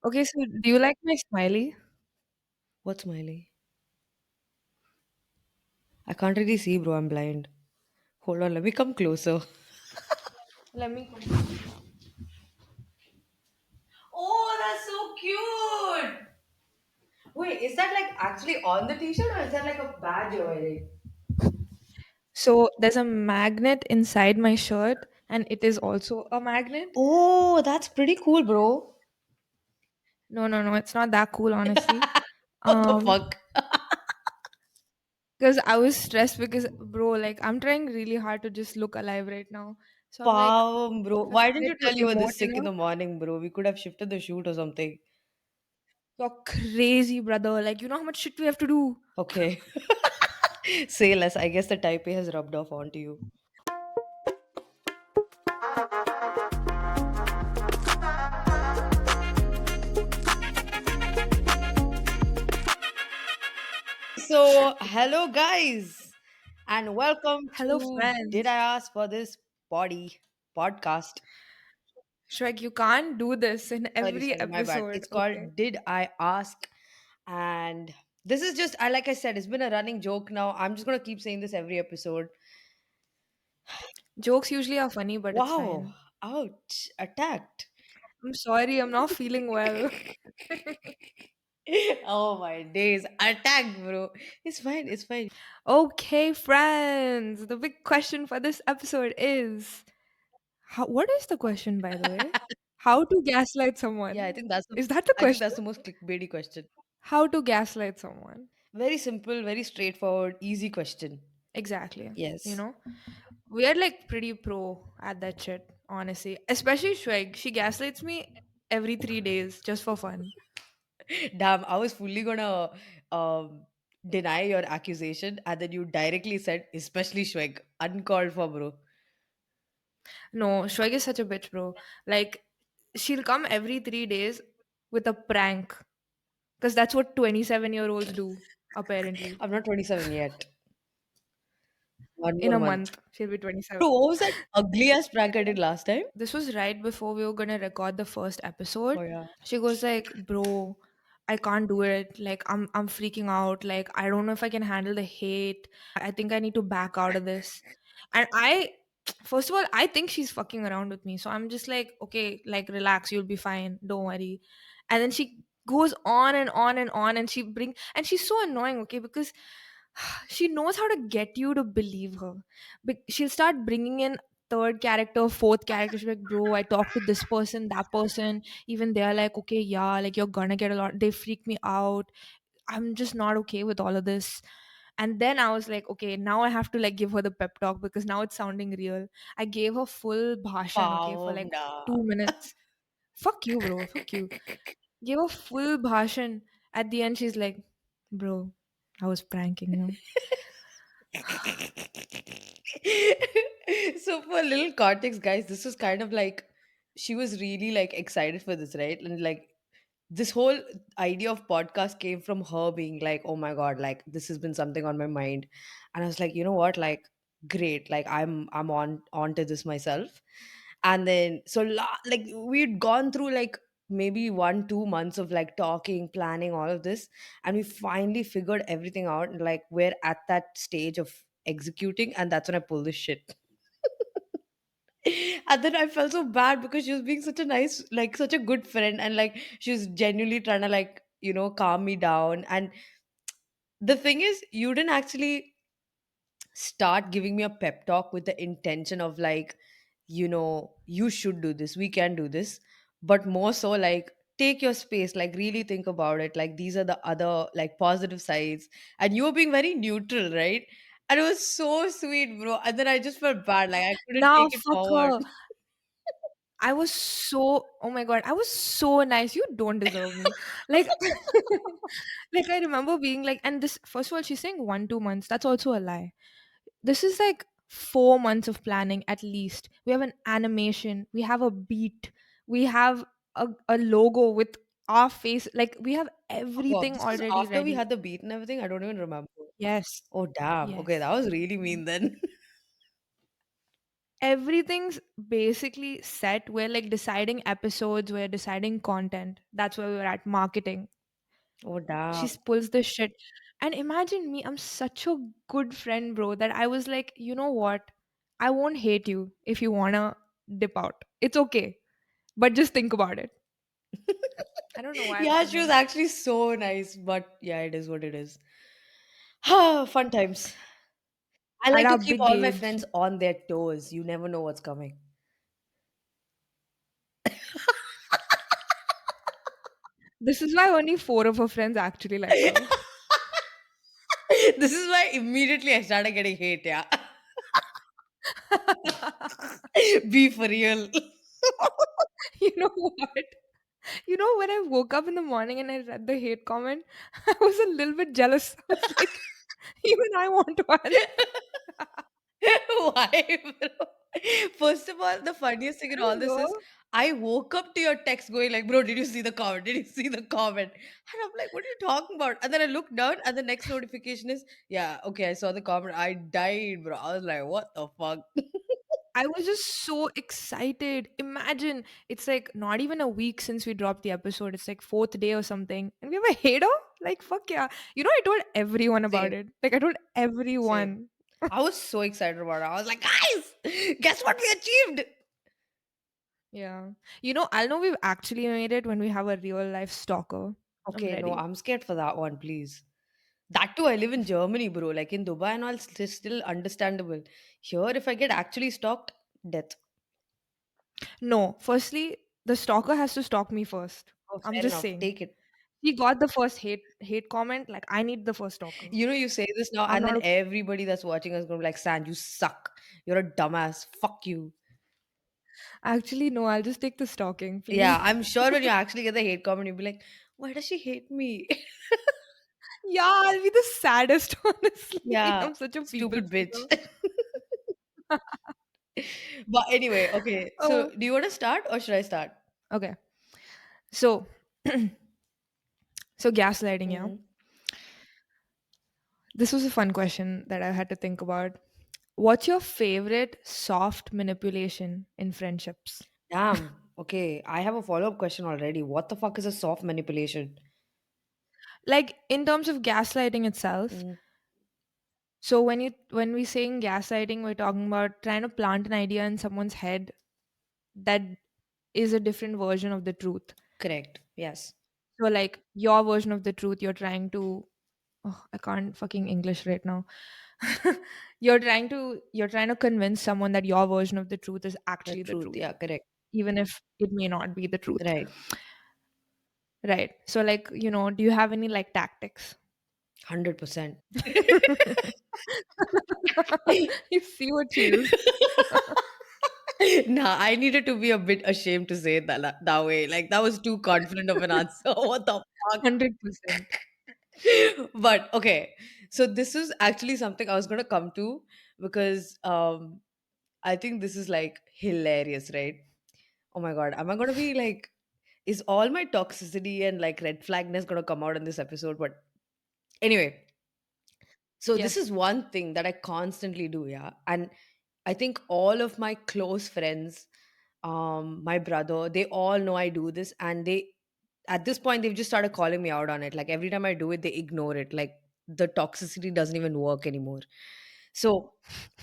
Okay, so do you like my smiley? What smiley? I can't really see, bro. I'm blind. Hold on, let me come closer. Let me. Oh, that's so cute. Wait, is that like actually on the t-shirt or is that like a badge you're wearing? So there's a magnet inside my shirt, and it is also a magnet. Oh, that's pretty cool, bro. No, no, no, it's not that cool, honestly. What the Um, fuck? because I was stressed because, bro, like I'm trying really hard to just look alive right now. So I'm like, Wow, bro. if I Why didn't started you to tell you were emote this sick in enough, the morning, bro? We could have shifted the shoot or something. you're crazy, brother. Like, you know how much shit we have to do. Okay. Say less. I guess the type A has rubbed off onto you. So, hello guys, and welcome Hello, to Did I friends. Ask for This Body podcast? Shrek, you can't do this in Sorry, every sorry, my bad. episode, It's okay? called Did I Ask? And this is just, I like I said, it's been a running joke now. I'm just gonna keep saying this every episode. Jokes usually are funny, but it's Wow, fine. ouch, attacked. I'm sorry, I'm not feeling well. Oh my days, attacked, bro. It's fine, it's fine. Okay, friends, the big question for this episode is what is the question, by the way? How to gaslight Yeah, I someone? think that's the Is that the I think question? that's the most clickbaity question. How to gaslight someone? Very simple, very straightforward, easy question. Exactly. You Yes. know, we are like pretty pro at that shit, honestly. Especially Shweg. She gaslights me every 3 days just for fun. Damn, I was fully gonna um, deny your accusation, and then you directly said, especially Shweg, uncalled for, bro. No, Shweg is such a bitch, bro. Like, she'll come every 3 days with a prank. Because that's what 27-year-olds do, apparently. I'm not 27 yet. One In more a month. month, she'll be 27. Bro, what was that ugly ass prank I did last time? This was right before we were gonna record the first episode. Oh yeah. She goes like, "Bro, I can't do it. Like, I'm freaking out. Like, I don't know if I can handle the hate. I think I need to back out of this." And I, first of all, I think she's fucking around with me. So I'm just like, okay, like relax, you'll be fine. Don't worry. And then she goes on and on and on, and and she's so annoying, okay, because she knows how to get you to believe her. She'll start bringing in third character, fourth character. She's like, bro, I talked to this person, that person. Even they're like, okay, yeah, like you're gonna get a lot. They freak me out. I'm just not okay with all of this. And then I was like, okay, now I have to like give her the pep talk because now it's sounding real. I gave her full bhashan, okay, for like Pavna. 2 minutes. Fuck you, bro. Fuck you. Gave her full bhashan. At the end, she's like, bro, I was pranking you. So for a little context, guys, this was kind of like she was really like excited for this, right? And like this whole idea of podcast came from her being like, oh my god, like this has been something on my mind. And I was like, you know what, like great, like I'm on to this myself. And then like we'd gone through like maybe 1 2 months of like talking, planning all of this, and we finally figured everything out, and like we're at that stage of executing, and that's when I pull this shit. And then I felt so bad because she was being such a nice, like such a good friend, and like she was genuinely trying to like, calm me down. And the thing is, you didn't actually start giving me a pep talk with the intention of like, you should do this, we can do this, but more so like take your space, like really think about it, like these are the other like positive sides, and you were being very neutral, right? And it was so sweet, bro. And then I just felt bad, like I couldn't Now take it fuck forward. her. I was so, oh my god, I was so nice. You don't deserve me. Like like I remember being like, and this, first of all, she's saying 1 2 months. That's also a lie. This is like 4 months of planning at least. We have an animation, we have a beat, we have a logo with our face. Like we have Oh, everything this was already after we ready. had the beat and everything. I don't even remember. Yes. Oh, damn. Okay, Yes. that was really mean then. Everything's basically set. We're like deciding episodes, we're deciding content. That's where we're at. Marketing. Oh, damn. She pulls the shit. And imagine me, I'm such a good friend, bro, that I was like, you know what? I won't hate you if you wanna dip out. It's okay. But just think about it. I don't know why I'm Yeah, she was funny. actually so nice, but yeah, it is what it is. Fun times. I At like to our keep big all my age. friends on their toes. You never know what's coming. This is why only four of her friends actually like her. This is why immediately I started getting hate, yeah. Be for real. You know what? You know, when I woke up in the morning and I read the hate comment, I was a little bit jealous. I was like, even I want one. Why, bro? First of all, the funniest thing I in all don't this is know. I woke up to your text going like, bro, did you see the comment? Did you see the comment? And I'm like, what are you talking about? And then I looked down and the next notification is, yeah, okay, I saw the comment. I died, bro. I was like, what the fuck? I was just so excited. Imagine it's like not even a week since we dropped the episode. It's like fourth day or something. And we have a hater? Like, fuck yeah. You know, I told everyone about Same, it. Like, I told same. everyone. I was so excited about it. I was like, guys, guess what we achieved? Yeah. You know, I'll know we've actually made it when we have a real life stalker. I'm Okay, no, ready. I'm scared for that one, please. That too, I live in Germany, bro. Like in Dubai and all, it's still understandable. Here, if I get actually stalked, death. No, firstly, the stalker has to stalk me first. Oh, I'm fair just enough. saying. Take it. He got the first hate comment. Like, I need the first stalker. You know, you say this now, I'm and not then a everybody that's watching us gonna be like, Sand, you suck. You're a dumbass. Fuck you. actually no, I'll just take the stalking, Yeah, please. I'm sure when you actually get the hate comment, you'll be like, why does she hate me? Yeah, I'll be the saddest, honestly. Yeah, I'm such a people stupid bitch. pleaser. But anyway, okay. So, Oh, do you want to start or should I start? okay. So, so gaslighting, yeah. Mhm. This was a fun question that I had to think about. What's your favorite soft manipulation in friendships? Damn. Okay, I have a follow up question already. What the fuck is a soft manipulation? Like in terms of gaslighting itself. Mm, So when we saying gaslighting, we're talking about trying to plant an idea in someone's head that is a different version of the truth. correct. Yes. So like your version of the truth, you're trying to oh, I can't fucking English right now. You're trying to convince someone that your version of the truth is The actually the truth. truth, Yeah, correct. even if it may not be the truth. Right. Right. So like, do you have any like tactics? 100%. You see what she is. Nah, I needed to be a bit ashamed to say it that way. Like, that was too confident of an answer. What the fuck? 100%. But okay. So, this is actually something I was going to come to because I think this is like hilarious, right? Oh my God. Am I going to be like, is all my toxicity and like red flagness going to come out in this episode? But anyway, so this is Yes. one thing that I constantly do, yeah. And I think all of my close friends, my brother, they all know I do this, and they at this point they've just started calling me out on it. Like every time I do it, they ignore it. Like the toxicity doesn't even work anymore. So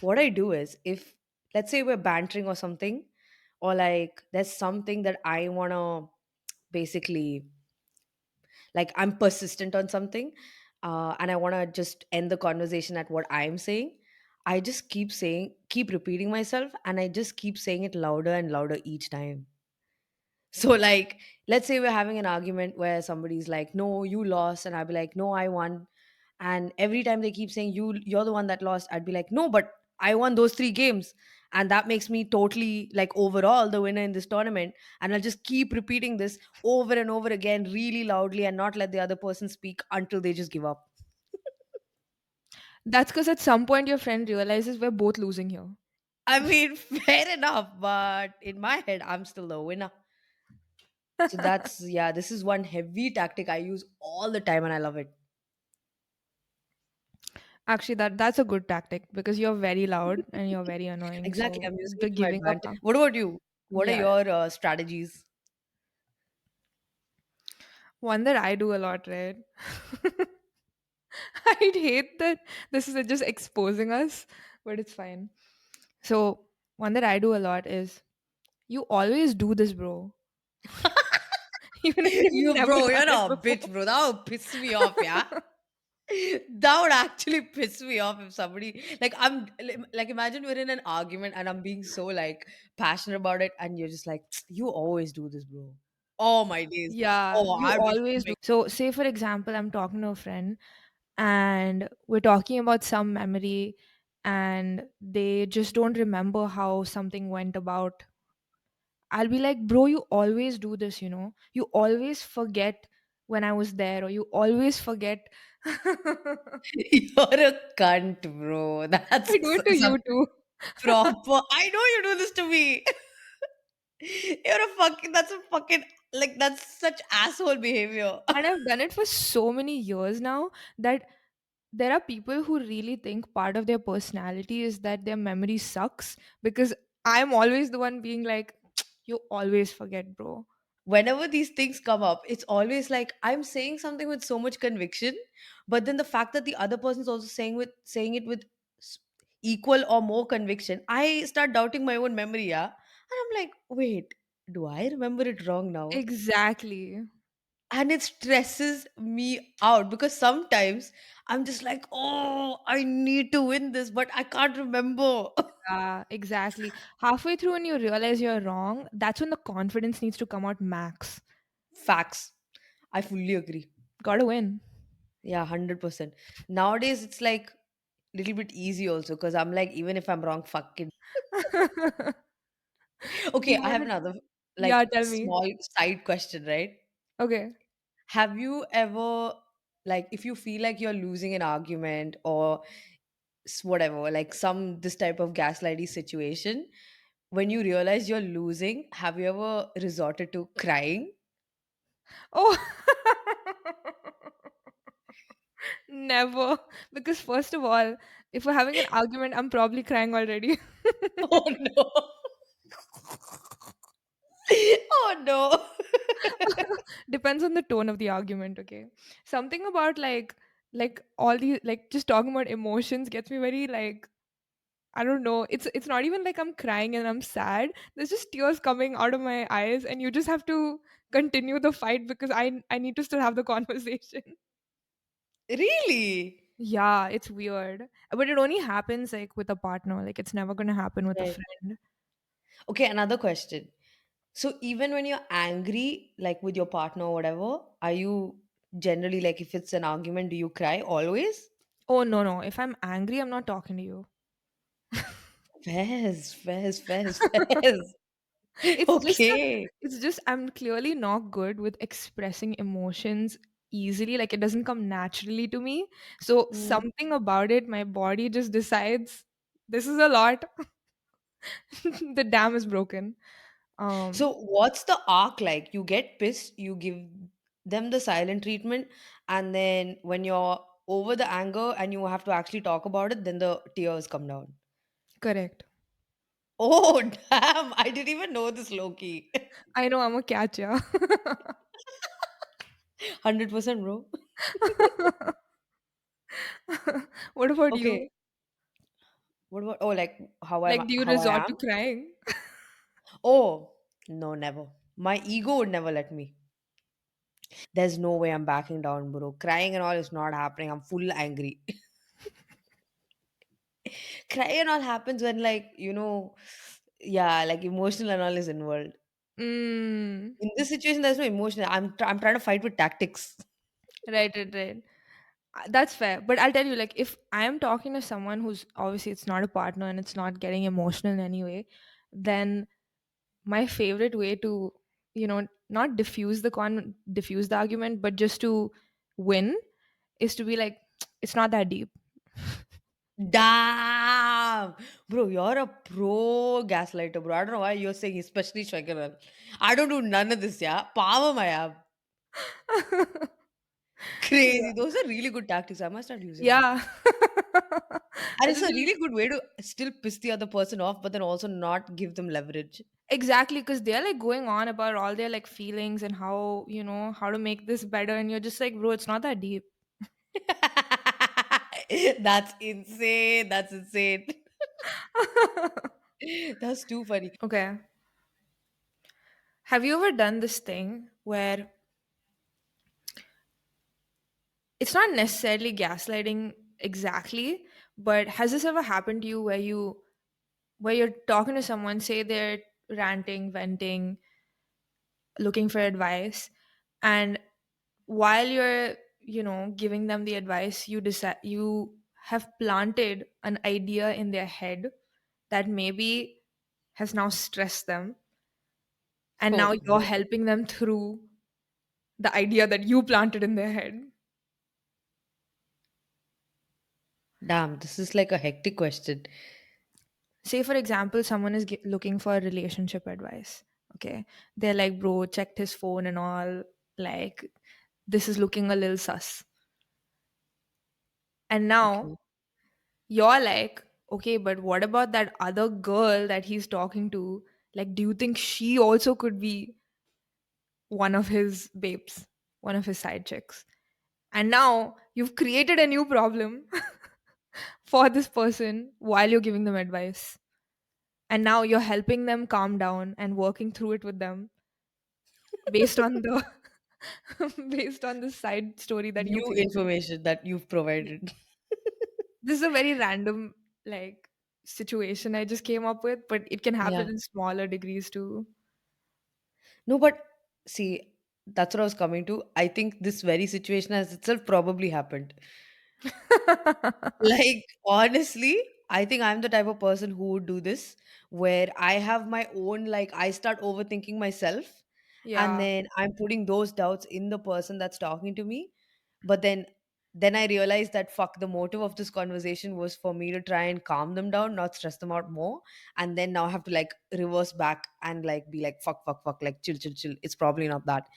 what I do is if let's say we're bantering or something, or like there's something that I wanna basically like I'm persistent on something and I want to just end the conversation at what I'm saying. I just keep repeating myself, and I just keep saying it louder and louder each time. So like let's say we're having an argument where somebody's like, no, you lost, and I'll be like, no, I won. And every time they keep saying you're the one that lost, I'd be like, no, but I won those three games. And that makes me totally like overall the winner in this tournament. And I'll just keep repeating this over and over again really loudly and not let the other person speak until they just give up. That's because at some point your friend realizes we're both losing here. I mean, fair enough, but in my head, I'm still the winner. So that's, yeah, this is one heavy tactic I use all the time and I love it. Actually, that's a good tactic because you're very loud and you're very annoying. Exactly, So I'm using the it to my giving up. advantage. What about you? What are Yeah, your strategies? one that I do a lot, right? I'd hate that this is just exposing us, but it's fine. So one that I do a lot is you always do this, bro. Even if you've You, never bro, done you're it a bitch, before. bro. That would piss me off, yeah. That would actually piss me off if somebody like like imagine we're in an argument and I'm being so like passionate about it and you're just like you always do this, bro. Oh my days. Yeah, Oh, you I'd be always do. flipping. So, say for example, I'm talking to a friend and we're talking about some memory and they just don't remember how something went about. I'll be like, bro, you always do this, you know? You always forget when I was there, or you always forget. I You're a cunt, bro. That's do it to some you too. proper. I know you do this to me. You're a fucking. That's a fucking like that's such asshole behavior. And I've done it for so many years now that there are people who really think part of their personality is that their memory sucks because I'm always the one being like, you always forget, bro. Whenever these things come up, it's always like I'm saying something with so much conviction, but then the fact that the other person's also saying it with s- equal or more conviction, I start doubting my own memory, yeah. And I'm like, wait, do I remember it wrong now? Exactly. And it stresses me out because sometimes I'm just like, oh, I need to win this, but I can't remember. Yeah, exactly. Halfway through when you realize you're wrong, that's when the confidence needs to come out max. Facts. I fully agree. Gotta win. Yeah, 100%. Nowadays, it's like little bit easy also because I'm like, even if I'm wrong, fuck it. Do Okay, you I have wanna another Yeah, like tell me. small side question, right? Okay. Have you ever like if you feel like you're losing an argument or whatever, like some this type of gaslighty situation, when you realize you're losing, have you ever resorted to crying? Oh, never. Because first of all, if we're having an argument, I'm probably crying already. Oh no. Oh no. Depends on the tone of the argument, okay? Something about like all the like just talking about emotions gets me very like I don't know. It's not even like I'm crying and I'm sad. There's just tears coming out of my eyes and you just have to continue the fight because I need to still have the conversation. Really? Yeah, it's weird. But it only happens like with a partner. Like it's never going to happen with a Right. friend. Okay, another question. So even when you're angry, like with your partner or whatever, are you generally like if it's an argument, do you cry always? Oh no, no. If I'm angry, I'm not talking to you. Fez, Fez, Fez, Fez. It's just that Okay. it's just I'm clearly not good with expressing emotions easily. Like it doesn't come naturally to me. So Mm. something about it, my body just decides this is a lot. The dam is broken. So Um, what's the arc like? You get pissed, you give them the silent treatment, and then when you're over the anger and you have to actually talk about it, then the tears come down. correct. Oh, damn. I didn't even know this, Loki. I know I'm a catcher. 100%, bro. What about you? Okay. What about, oh, like Like, do you how I resort to am? crying? Oh, no, never. My ego would never let me. There's no way I'm backing down, bro. Crying and all is not happening. I'm full angry. Crying and all happens when, like, yeah, like emotional and all is involved. Mm, In this situation, there's no emotion. I'm trying to fight with tactics. right, right, right. That's fair. But I'll tell you, like, if I am talking to someone who's obviously it's not a partner and it's not getting emotional in any way, then my favorite way to, not diffuse the argument, but just to win is to be like, it's not that deep. Damn, bro, you're a pro gaslighter, bro. I don't know why you're saying especially Shakaran. I don't do none of this, yeah. Power my app. Yeah. Crazy. Those are really good tactics. I must start using them. Yeah. And I it's just a feel really good way to still piss the other person off, but then also not give them leverage. exactly because they're like going on about all their like feelings and how, how to make this better. And you're just like, bro, it's not that deep. That's insane. That's insane. That's too funny. Okay. Have you ever done this thing where it's not necessarily gaslighting exactly, but has this ever happened to you where you're talking to someone, say they're ranting, venting, looking for advice, and while you're, giving them the advice, you decide you have planted an idea in their head that maybe has now stressed them, and now Oh, you're no. helping them through the idea that you planted in their head. Damn, this is like a hectic question. Say for example someone is looking for relationship advice. Okay, they're like, bro, checked his phone and all, like this is looking a little sus. And now Okay. you're like, okay, but what about that other girl that he's talking to? Like, do you think she also could be one of his babes, one of his side chicks? And now you've created a new problem for this person while you're giving them advice. And now you're helping them calm down and working through it with them based on the based on the side story that you New created. information that you've provided. This is a very random like situation I just came up with, but it can Yeah. happen in smaller degrees too. No, but see, that's what I was coming to. I think this very situation has itself probably happened. Like, honestly, I think I'm the type of person who would do this, where I have my own, like, I start overthinking myself, and Yeah. then I'm putting those doubts in the person that's talking to me. But then I realized that fuck, the motive of this conversation was for me to try and calm them down, not stress them out more. And then now I have to like reverse back and like be like, fuck, fuck, fuck, like chill, chill, chill. It's probably not that.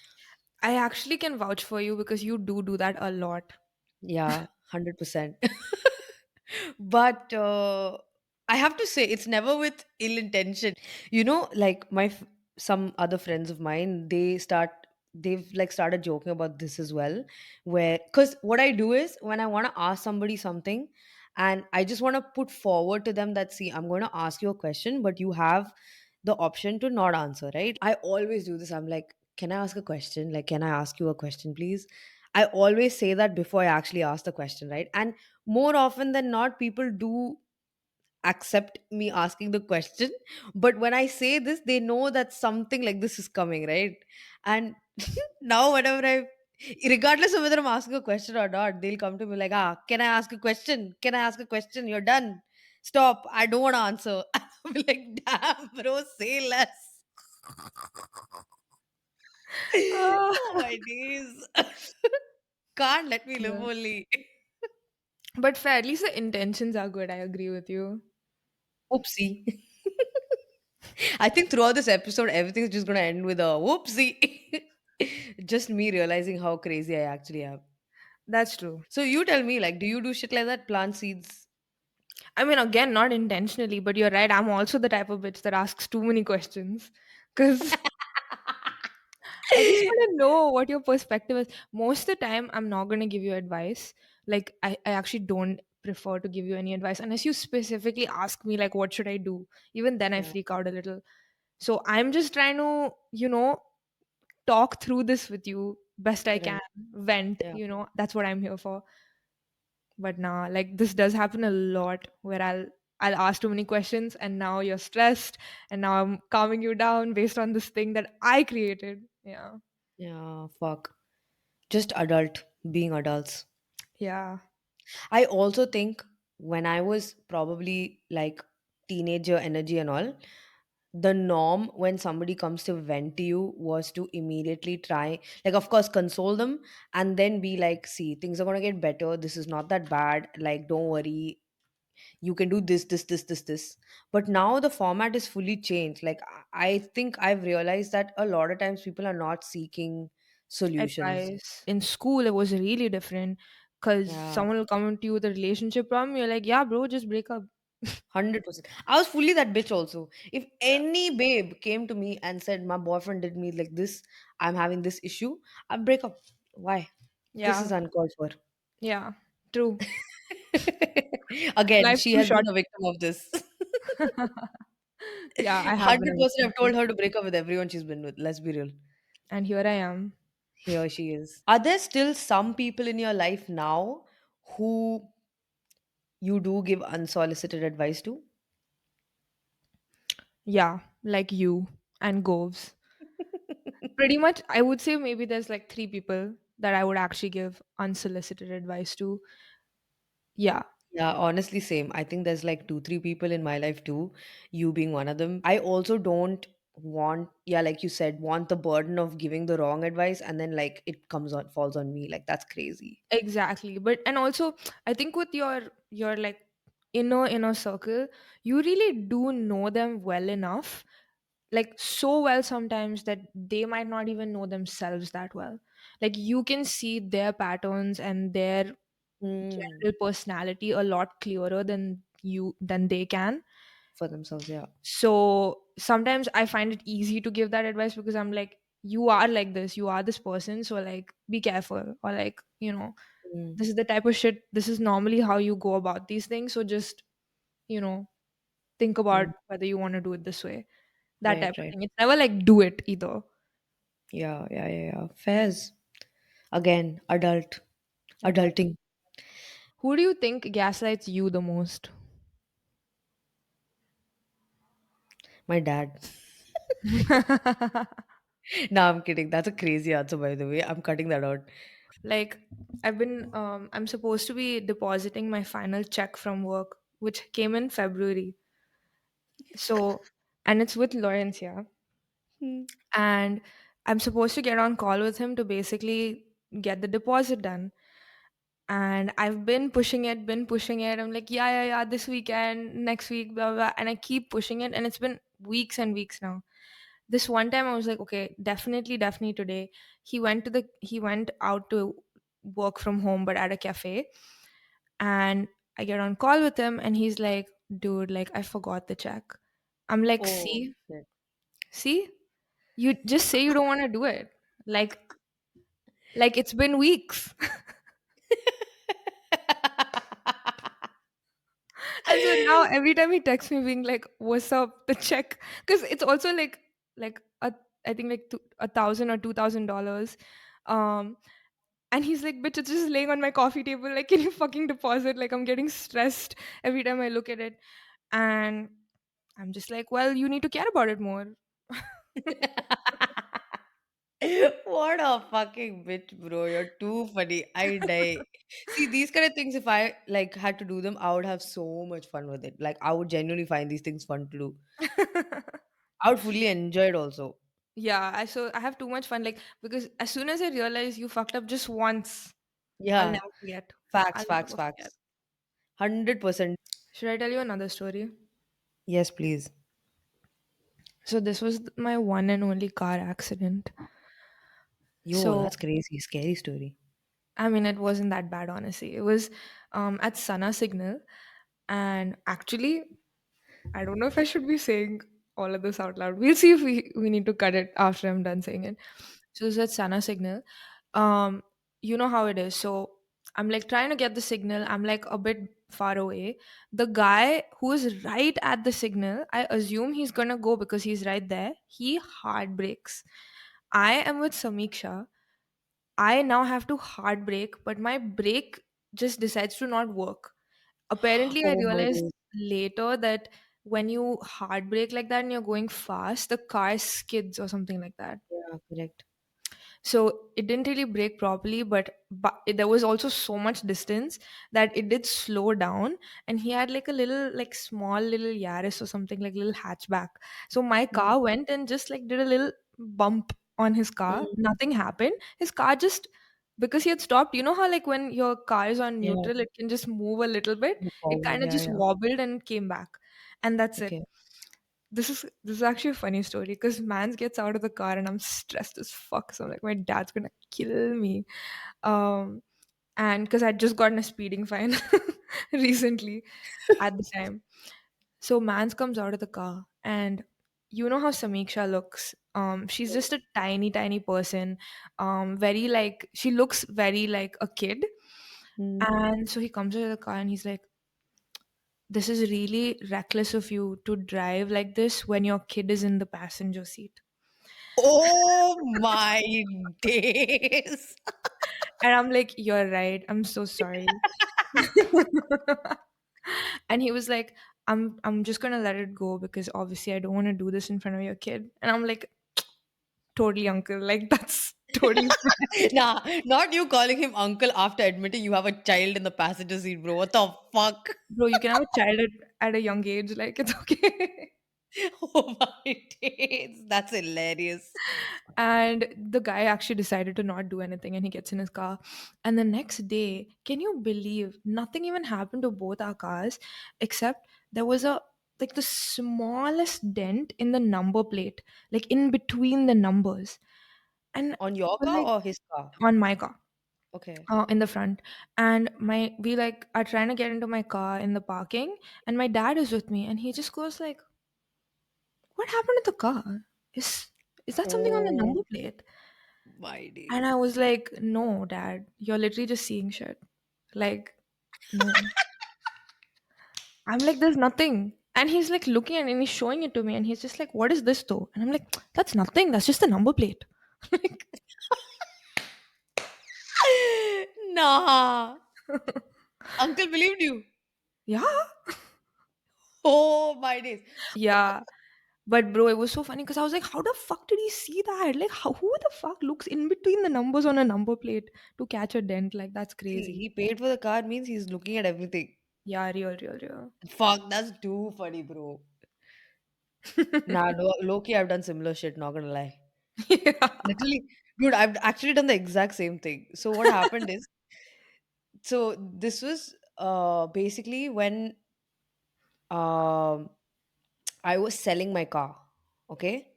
I actually can vouch for you because you do that a lot. Yeah, 100%. But I have to say, it's never with ill intention. Like some other friends of mine, they've like started joking about this as well. Where, because what I do is when I want to ask somebody something, and I just want to put forward to them that, see, I'm going to ask you a question, but you have the option to not answer, right? I always do this. I'm like, can I ask a question? Like, can I ask you a question, please? I always say that before I actually ask the question, right? And more often than not, people do accept me asking the question. But when I say this, they know that something like this is coming, right? And now, whenever regardless of whether I'm asking a question or not, they'll come to me like, can I ask a question? Can I ask a question? You're done. Stop. I don't want to answer. I'll be like, damn, bro, say less. Ah, Oh, my days. Can't let me live yeah. only. But fair, at least the intentions are good. I agree with you. Oopsie. I think throughout this episode, everything's just going to end with a whoopsie. Just me realizing how crazy I actually am. That's true. So you tell me, like, do you do shit like that? Plant seeds? I mean, again, not intentionally, but you're right. I'm also the type of bitch that asks too many questions because I just want to know what your perspective is. Most of the time, I'm not going to give you advice. Like, I actually don't prefer to give you any advice unless you specifically ask me, like, what should I do? Even then, I Yeah, freak out a little. So I'm just trying to, talk through this with you best I can, right. vent, Yeah. that's what I'm here for. But nah, like this does happen a lot where I'll ask too many questions and now you're stressed and now I'm calming you down based on this thing that I created. Yeah. Yeah, fuck. Just being adults. Yeah. I also think when I was probably like teenager energy and all, the norm when somebody comes to vent to you was to immediately try, like, of course, console them and then be like, see, things are going to get better. This is not that bad. Like, don't worry. You can do this. But now the format is fully changed. Like, I think I've realized that a lot of times people are not seeking solutions. Advice. In school, it was really different. because Yeah, someone will come to you with a relationship problem. You're like, yeah, bro, just break up. 100%. I was fully that bitch also. If any babe came to me and said my boyfriend did me like this, I'm having this issue, I'd break up. Why? This is Yeah, uncalled for. yeah, true. Again, Life's she too has short. been a victim of this. Yeah, I have been a 100% victim I've too. told her to break up with everyone she's been with. Let's be real. And here I am. Here she is. Are there still some people in your life now who you do give unsolicited advice to? Yeah, like you and Goves. Pretty much, I would say maybe there's like three people that I would actually give unsolicited advice to. Yeah, Yeah, honestly, same. I think there's like two, three people in my life too, you being one of them. I also don't want, yeah, like you said, want the burden of giving the wrong advice and then like it comes on, falls on me. Like that's crazy. exactly. But and also, I think with your like inner circle, you really do know them well enough, like so well sometimes that they might not even know themselves that well. Like you can see their patterns and their Hmm. general personality a lot clearer than they can. For themselves, yeah. So sometimes I find it easy to give that advice because I'm like, you are like this, you are this person, so like be careful, or like, Hmm. this is the type of shit, this is normally how you go about these things, so just, you know think about Hmm. whether you want to do it this way, that type Right, of right. thing. It's never like do it either. Yeah, yeah, yeah, yeah. Fairs. Again, Adult. adulting. Who do you think gaslights you the most? My dad. No, I'm kidding. That's a crazy answer, by the way. I'm cutting that out. Like, I'm supposed to be depositing my final check from work, which came in February. So, and it's with Lawrence here. Hmm. And I'm supposed to get on call with him to basically get the deposit done. And I've been pushing it. I'm like, yeah, yeah, yeah, this weekend, next week, blah, blah. And I keep pushing it. And it's been weeks and weeks now. This one time I was like, okay, definitely, definitely today. He went out to work from home, but at a cafe. And I get on call with him and he's like, dude, like I forgot the check. I'm like, Oh, see, shit. see, you just say you don't want to do it. Like, like it's been weeks. And so now every time he texts me being like, what's up, the check? Because it's also like I think like 1,000 or $2,000. Um and he's like, bitch, it's just laying on my coffee table. Like, can you fucking deposit? Like I'm getting stressed every time I look at it. And I'm just like, well, you need to care about it more. What a fucking bitch, bro. You're too funny. I die. See, these kind of things, if I like had to do them, I would have so much fun with it. Like I would genuinely find these things fun to do. I would fully enjoy it also. Yeah, I have too much fun. Like, because as soon as I realize you fucked up just once, I'll Yeah. never forget. Facts, I'll facts, never forget. facts. 100%. Should I tell you another story? Yes, please. So this was my one and only car accident. Yo, So that's crazy. Scary story. I mean, it wasn't that bad, honestly. It was at Sana Signal, and actually, I don't know if I should be saying all of this out loud. We'll see if we need to cut it after I'm done saying it. So this is at Sana Signal. Um, you know how it is. So I'm like trying to get the signal. I'm like a bit far away. The guy who is right at the signal, I assume he's gonna go because he's right there. He hard brakes. I am with Samiksha. I now have to hard brake, but my brake just decides to not work. Apparently, I Oh my realized days. later that when you hard brake like that and you're going fast, the car skids or something like that. Yeah, correct. So it didn't really brake properly, but there was also so much distance that it did slow down. And he had like a little, like small little Yaris or something, like little hatchback. So my Mm, car went and just like did a little bump on his car. mm, Nothing happened. His car just, because he had stopped. You know how like when your car is on yeah, neutral, it can just move a little bit. move It forward. kind of Yeah, just yeah. wobbled and came back, and that's it. Okay. This is actually a funny story because Mans gets out of the car and I'm stressed as fuck. So I'm like, my dad's gonna kill me. Um, and because I'd just gotten a speeding fine recently at the time. So Mans comes out of the car, and you know how Samiksha looks. She's just a tiny, tiny person. Very like she looks very like a kid. Hmm. And so he comes out of the car and he's like, "This is really reckless of you to drive like this when your kid is in the passenger seat." Oh my days. And I'm like, "You're right. I'm so sorry." And he was like, I'm just gonna let it go because obviously I don't want to do this in front of your kid. And I'm like, totally, uncle. Like that's totally fine. Nah, not you calling him uncle after admitting you have a child in the passenger seat, bro. What the fuck? Bro, you can have a child at a young age. Like it's okay. Oh my days. That's hilarious. And the guy actually decided to not do anything and he gets in his car. And the next day, can you believe nothing even happened to both our cars except there was a like the smallest dent in the number plate, like in between the numbers. And On your we're car like or his car? on my car. Okay. In the front, and my we like are trying to get into my car in the parking, and my dad is with me, and he just goes like, "What happened to the car? Is that something on the Oh number plate?" my And days. I was like, "No, dad, you're literally just seeing shit. Like, no." I'm like, "There's nothing." And he's like looking at it and he's showing it to me, and he's just like, "What is this though?" And I'm like, "That's nothing. That's just a number plate." Like, Nah. Uncle believed you. yeah, Oh my days. yeah. But bro, it was so funny because I was like, how the fuck did he see that? Like, who the fuck looks in between the numbers on a number plate to catch a dent? Like, that's See, crazy. he paid for the car means he's looking at everything. Yeah, real, real, real. Fuck, that's too funny, bro. Nah, low key, I've done similar shit, not gonna lie. Yeah. Literally, dude, I've actually done the exact same thing. So what happened is, so this was basically when um I was selling my car. Okay.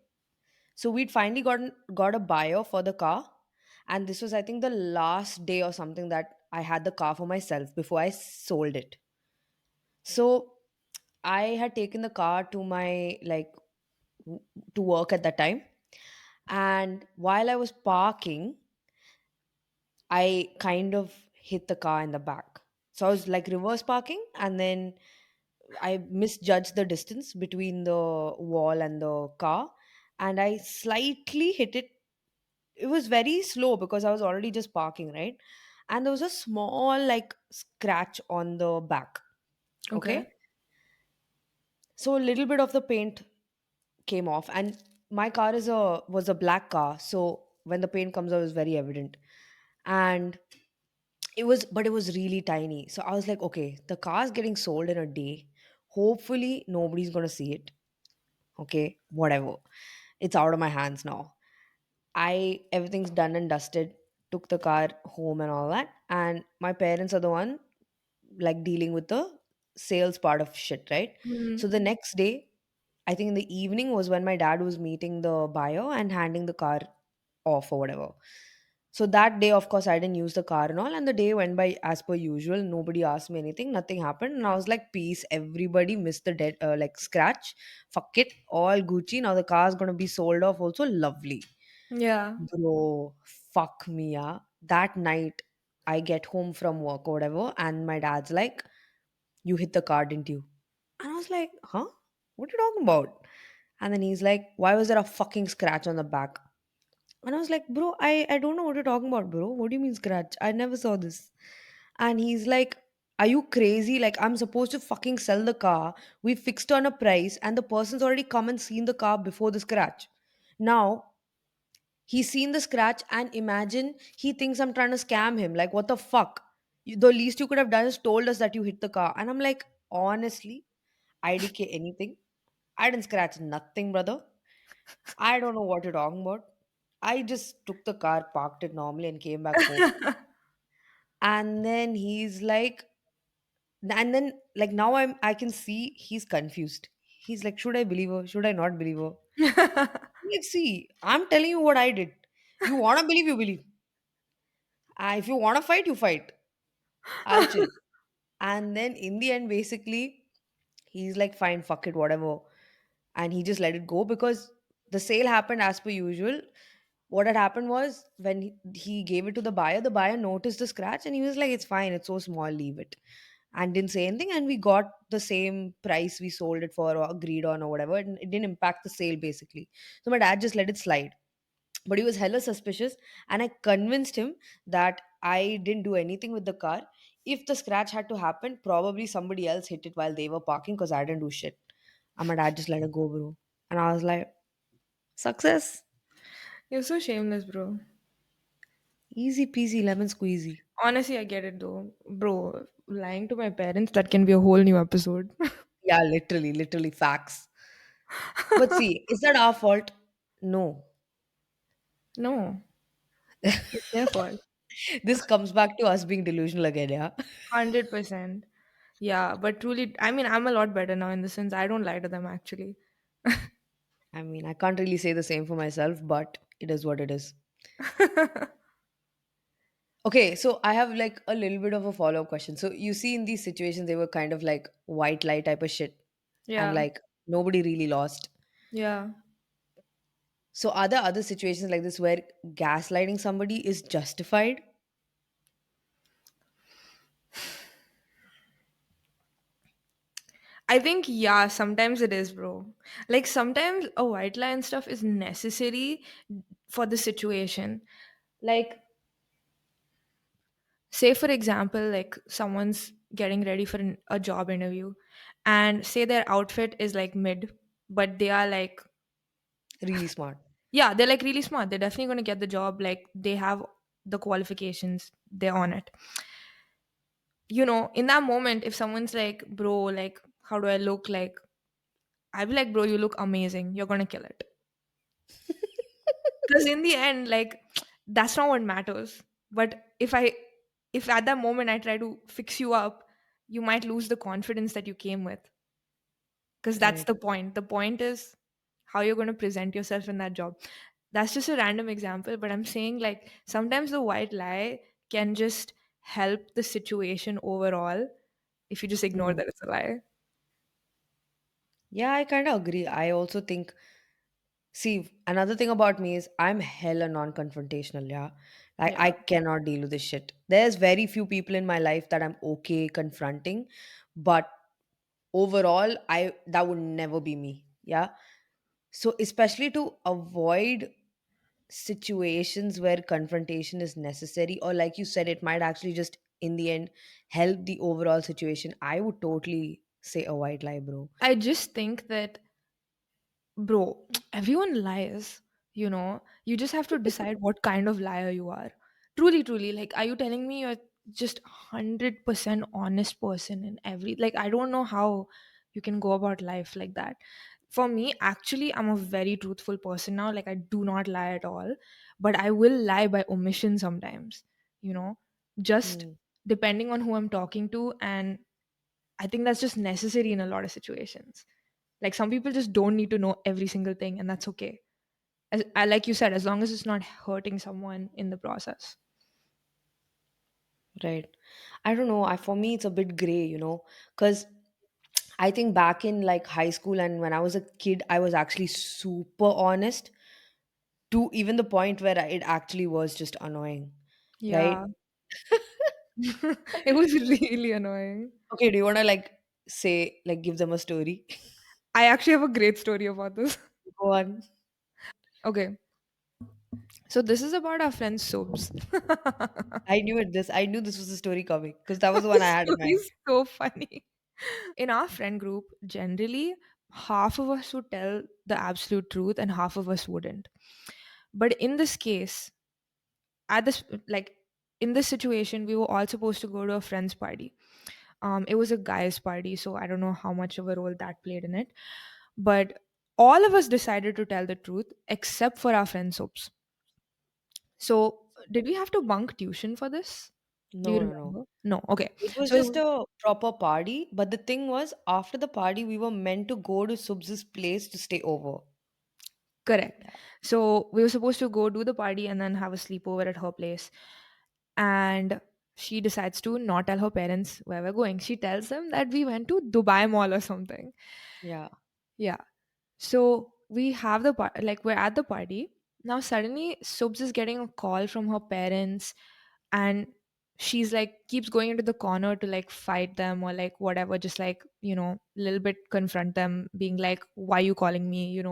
So we'd finally got a buyer for the car. And this was, I think, the last day or something that I had the car for myself before I sold it. So I had taken the car to my w- to work at that time. And while I was parking, I kind of hit the car in the back. So I was like reverse parking, and then I misjudged the distance between the wall and the car, and I slightly hit it. It was very slow because I was already just parking, right? And there was a small like scratch on the back. Okay. Okay. So a little bit of the paint came off, and my car is a was a black car, so when the paint comes out, it was very evident. And it was really tiny. So I was like, okay, the car's getting sold in a day. Hopefully, nobody's gonna see it. Okay, whatever. It's out of my hands now. Everything's done and dusted. Took the car home and all that, and my parents are the one like dealing with the sales part of shit, right? Hmm. So the next day, I think in the evening was when my dad was meeting the buyer and handing the car off or whatever. So that day, of course, I didn't use the car and all. And the day went by as per usual. Nobody asked me anything. Nothing happened. And I was like, peace. Everybody missed the dead, like scratch. Fuck it. All Gucci. Now the car's going to be sold off also. Lovely. Yeah. Bro, fuck me, yeah. That night, I get home from work or whatever. And my dad's like, you hit the car, didn't you? And I was like, huh? What are you talking about? And then he's like, why was there a fucking scratch on the back? And I was like, bro, I don't know what you're talking about, bro. What do you mean scratch? I never saw this. And he's like, are you crazy? Like, I'm supposed to fucking sell the car. We fixed on a price, and the person's already come and seen the car before the scratch. Now, he's seen the scratch, and imagine he thinks I'm trying to scam him. Like, what the fuck? The least you could have done is told us that you hit the car. And I'm like, honestly, IDK anything. I didn't scratch nothing, brother. I don't know what you're talking about. I just took the car, parked it normally, and came back home. And then he's like, and then like now I can see he's confused. He's like, should I believe her? Should I not believe her? Like, see, I'm telling you what I did. You wanna believe, you believe. If you wanna fight, you fight. I'll chill. And then in the end, basically, he's like, fine, fuck it, whatever. And he just let it go because the sale happened as per usual. What had happened was when he gave it to the buyer noticed the scratch and he was like, it's fine, it's so small, leave it. And didn't say anything. And we got the same price we sold it for or agreed on or whatever. And it didn't impact the sale basically. So my dad just let it slide. But he was hella suspicious. And I convinced him that I didn't do anything with the car. If the scratch had to happen, probably somebody else hit it while they were parking because I didn't do shit. And my dad just let it go, bro. And I was like, success. You're so shameless, bro. Easy peasy lemon squeezy. Honestly, I get it though. Bro, lying to my parents, that can be a whole new episode. Yeah, literally, literally facts. But see, is that our fault? No. No, it's their fault. This comes back to us being delusional again, yeah? 100%. Yeah, but truly, I mean, I'm a lot better now in the sense I don't lie to them actually. I mean, I can't really say the same for myself, but it is what it is. Okay, so I have like a little bit of a follow up question. So you see, in these situations, they were kind of like white lie type of shit, and Yeah, like nobody really lost. yeah. So are there other situations like this where gaslighting somebody is justified? I think, yeah, sometimes it is, bro. Like, sometimes a white lie and stuff is necessary for the situation. Like, say, for example, like someone's getting ready for a job interview, and say their outfit is like mid, but they are like, Really smart. yeah, they're like really smart. They're definitely going to get the job. Like, they have the qualifications, they're on it. In that moment, if someone's like, bro, like, how do I look? Like, I'd be like, bro, you look amazing. You're going to kill it. Because in the end, like, that's not what matters. But if at that moment I try to fix you up, you might lose the confidence that you came with. Because that's Right. the point. The point is how you're going to present yourself in that job. That's just a random example, but I'm saying like sometimes the white lie can just help the situation overall if you just ignore Hmm. that it's a lie. Yeah, I kind of agree. I also think, see, another thing about me is I'm hella non confrontational. Yeah. Like, Yeah. I cannot deal with this shit. There's very few people in my life that I'm okay confronting, but overall, that would never be me. Yeah. So, especially to avoid situations where confrontation is necessary, or like you said, it might actually just in the end help the overall situation, I would totally say a white lie, bro. I just think that, bro, everyone lies. You just have to decide what kind of liar you are. Truly, truly, like, are you telling me you're just 100% honest person in every, like, I don't know how you can go about life like that. For me, actually, I'm a very truthful person now. Like, I do not lie at all, but I will lie by omission sometimes, you know, just Hmm. depending on who I'm talking to. And I think that's just necessary in a lot of situations. Like, some people just don't need to know every single thing, and that's okay. Like you said, as long as it's not hurting someone in the process. Right. I don't know. For me, it's a bit gray, because I think back in like high school and when I was a kid, I was actually super honest to even the point where it actually was just annoying. Right. Yeah. It was really annoying. Okay. Do you want to like say, like, give them a story? I actually have a great story about this. Go on. Okay. So this is about our friend Sobs. I knew this was a story coming because that was the one I This had in story mind. is so funny. In our friend group, generally, half of us would tell the absolute truth and half of us wouldn't. But in this case, at this like in this situation, we were all supposed to go to a friend's party. It was a guy's party, so I don't know how much of a role that played in it. But all of us decided to tell the truth except for our friend Soaps. So did we have to bunk tuition for this? Do you No, no, no. remember? No. Okay. It was So just a proper party, but the thing was, after the party, we were meant to go to Subs's place to stay over. correct. Yeah. So we were supposed to go do the party and then have a sleepover at her place. And she decides to not tell her parents where we're going. She tells them that we went to Dubai Mall or something. Yeah. Yeah. So we have the like we're at the party. Now suddenly Subs is getting a call from her parents, and she's like keeps going into the corner to like fight them or like whatever, just like, a little bit confront them, being like, why you calling me?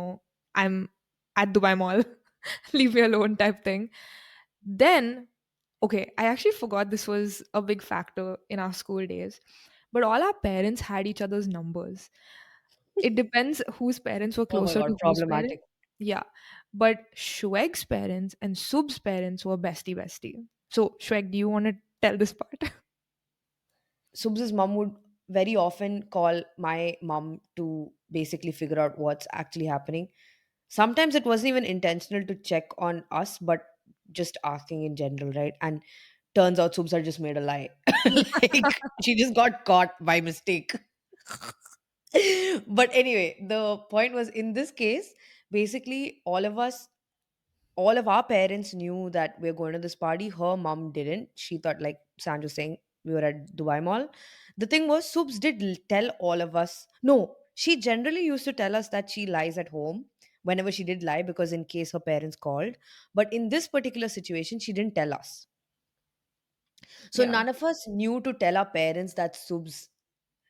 I'm at Dubai Mall. Leave me alone type thing. Then, okay, I actually forgot this was a big factor in our school days, but all our parents had each other's numbers. It depends whose parents were Oh my closer god, to whose parent. problematic. Yeah. But Shweg's parents and Sub's parents were bestie bestie. So, Shweg, do you want to tell this part? Subs's mom would very often call my mom to basically figure out what's actually happening. Sometimes it wasn't even intentional to check on us, but just asking in general, right? And turns out Subs had just made a lie. Like she just got caught by mistake. But anyway, the point was in this case, basically all of our parents knew that we're going to this party. Her mom didn't. She thought, like Sanj was saying, we were at Dubai Mall. The thing was, Subs did tell all of us. No, she generally used to tell us that she lies at home whenever she did lie because in case her parents called. But in this particular situation, she didn't tell us. So Yeah. none of us knew to tell our parents that Subs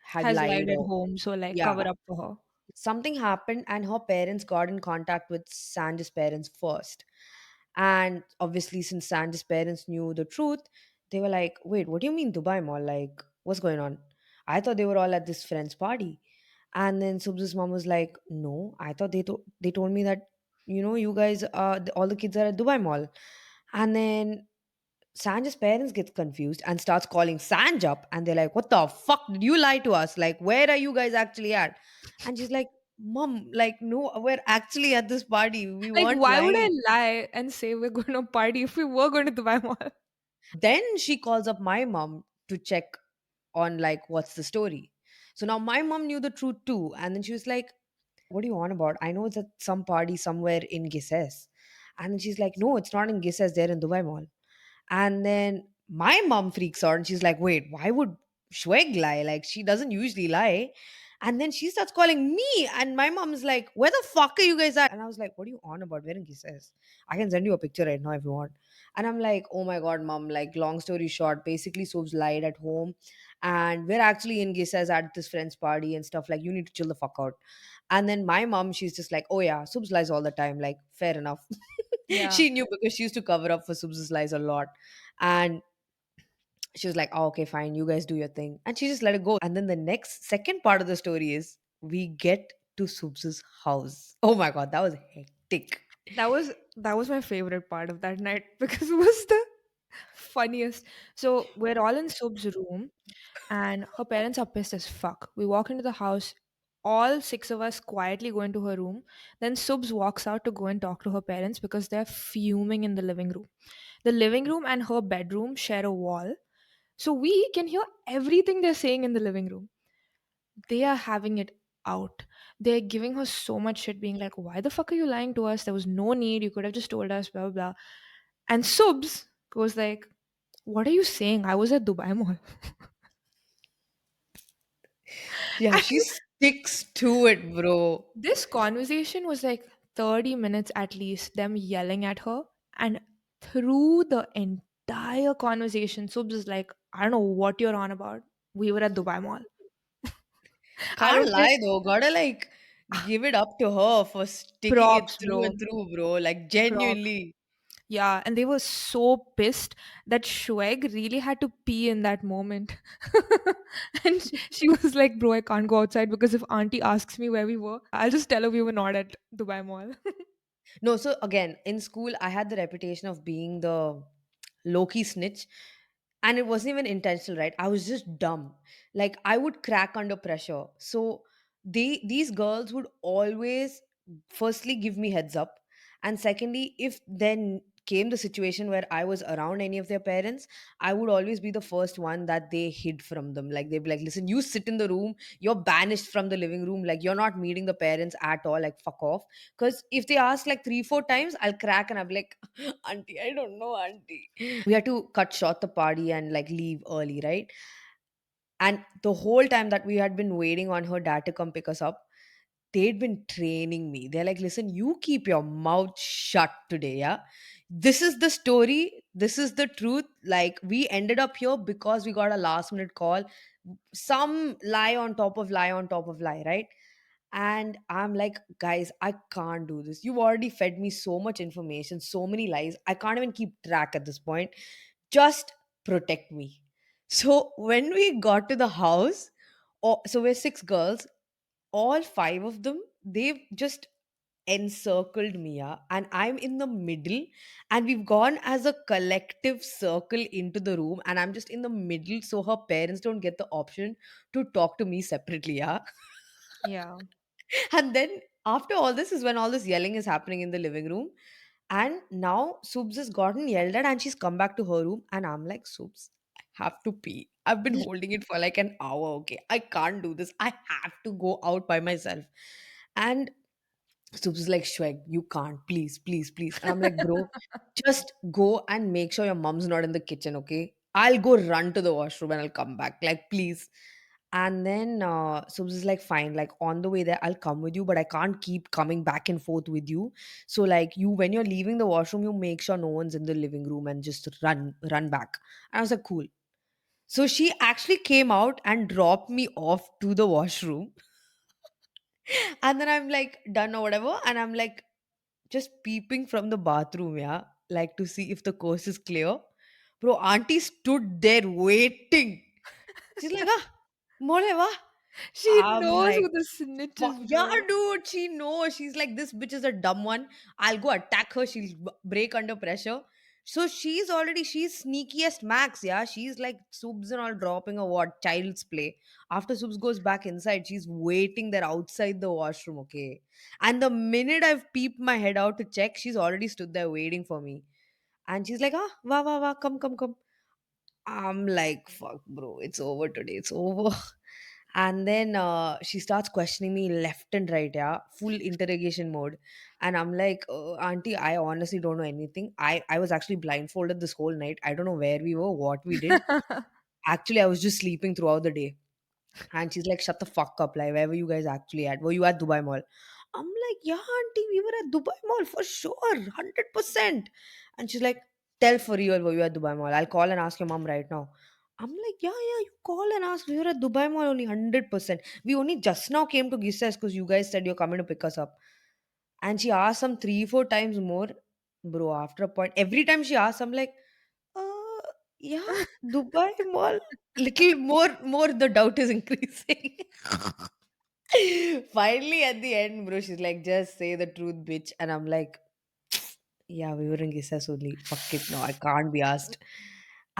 had Has lied lied at or home, so like yeah. cover up for her. Something happened and her parents got in contact with Sanj's parents first. And obviously, since Sanj's parents knew the truth, they were like, wait, what do you mean Dubai Mall? Like, what's going on? I thought they were all at this friend's party. And then Sub's mom was like, no, I thought they told me that, you guys, all the kids are at Dubai Mall. And then Sanj's parents get confused and starts calling Sanj up and they're like, what the fuck did you lie to us? Like, where are you guys actually at? And she's like, Mom, like, no, we're actually at this party. We Like, weren't why would I lying. lie and say we're going to party if we were going to Dubai Mall? Then she calls up my mom to check on like what's the story. So now my mom knew the truth too. And then she was like, what do you want about? I know it's at some party somewhere in Gises. And then she's like, no, it's not in Gises, they're in Dubai Mall. And then my mom freaks out and she's like, wait, why would Shweg lie? Like, she doesn't usually lie. And then she starts calling me. And my mom's like, where the fuck are you guys at? And I was like, what are you on about? Where in Gises? I can send you a picture right now if you want. And I'm like, oh my God, mom. Like, long story short, basically, Sobs lied at home. And we're actually in Gises at this friend's party and stuff. Like, you need to chill the fuck out. And then my mom, she's just like, oh yeah, Subs lies all the time. Like, fair enough. Yeah. She knew because she used to cover up for Subs' lies a lot. And she was like, oh, okay, fine, you guys do your thing. And she just let it go. And then the next second part of the story is we get to Subs' house. Oh my god, that was hectic. That was my favorite part of that night because it was the funniest. So we're all in Sub's room and her parents are pissed as fuck. We walk into the house, all six of us quietly go into her room. Then Subs walks out to go and talk to her parents because they're fuming in the living room. The living room and her bedroom share a wall. So we can hear everything they're saying in the living room. They are having it out. They're giving her so much shit, being like, why the fuck are you lying to us? There was no need. You could have just told us, blah, blah, blah. And Subs goes like, what are you saying? I was at Dubai Mall. Yeah, she sticks to it, bro. This conversation was like 30 minutes at least, them yelling at her. And through the entire conversation, Subs is like, I don't know what you're on about. We were at Dubai Mall. I Can't don't care. lie though. Gotta like give it up to her for sticking it Props, through bro. and through, bro. Like Props. genuinely. Yeah, and they were so pissed that Shweg really had to pee in that moment. And she was like, bro, I can't go outside because if auntie asks me where we were, I'll just tell her we were not at Dubai Mall. No, so again, in school, I had the reputation of being the low key snitch, and it wasn't even intentional, right? I was just dumb. Like I would crack under pressure. So these girls would always firstly give me heads up, and secondly, if then came the situation where I was around any of their parents, I would always be the first one that they hid from them. Like they'd be like, listen, you sit in the room, you're banished from the living room, like you're not meeting the parents at all, like fuck off. Because if they ask like 3, 4 times, I'll crack and I'll be like, Auntie, I don't know, Auntie. We had to cut short the party and like leave early, right? And the whole time that we had been waiting on her dad to come pick us up, they'd been training me. They're like, listen, you keep your mouth shut today, yeah? This is the story. This is the truth. Like, we ended up here because we got a last minute call. Some lie on top of lie on top of lie, right? And I'm like, guys, I can't do this. You've already fed me so much information, so many lies. I can't even keep track at this point. Just protect me. So when we got to the house, oh, so we're 6 girls, all 5 of them, they've just encircled Mia, and I'm in the middle, and we've gone as a collective circle into the room, and I'm just in the middle so her parents don't get the option to talk to me separately, yeah. Yeah. And then after all this is when all this yelling is happening in the living room. And now Subs has gotten yelled at and she's come back to her room. And I'm like, Subs, I have to pee. I've been holding it for like an hour. Okay. I can't do this. I have to go out by myself. And Subs is like, Shweg, you can't. Please, please, please. And I'm like, bro, just go and make sure your mom's not in the kitchen. Okay. I'll go run to the washroom and I'll come back. Like, please. And then Subs is like, fine, like on the way there, I'll come with you, but I can't keep coming back and forth with you. So like you, when you're leaving the washroom, you make sure no one's in the living room and just run back. And I was like, cool. So she actually came out and dropped me off to the washroom. And then I'm like done or whatever. And I'm like just peeping from the bathroom, yeah, like to see if the coast is clear. Bro, auntie stood there waiting. She's like, ah, mole wa? She I'm knows like, who the snitch is, Yeah, bro. dude, she knows. She's like, this bitch is a dumb one. I'll go attack her. She'll break under pressure. So she's sneakiest max, yeah. She's like Subs and all dropping a what child's play. After Subs goes back inside, she's waiting there outside the washroom, okay. And the minute I've peeped my head out to check, she's already stood there waiting for me. And she's like, ah, va, come, come, come. I'm like, fuck, bro, it's over today. It's over. And then she starts questioning me left and right, yeah, full interrogation mode. And I'm like, Auntie, I honestly don't know anything. I was actually blindfolded this whole night. I don't know where we were, what we did. Actually, I was just sleeping throughout the day. And she's like, shut the fuck up. Like, where were you guys actually at? Were you at Dubai Mall? I'm like, yeah, Auntie, we were at Dubai Mall for sure, 100%. And she's like, tell for real, were you at Dubai Mall? I'll call and ask your mom right now. I'm like, yeah, you call and ask. We were at Dubai Mall only 100%. We only just now came to Gisses because you guys said you're coming to pick us up. And she asked some 3, 4 times more. Bro, after a point, every time she asks, I'm like, uh, yeah, Dubai Mall. Little more the doubt is increasing. Finally, at the end, bro, she's like, just say the truth, bitch. And I'm like, yeah, we were in Gisas only. Fuck it, no, I can't be asked.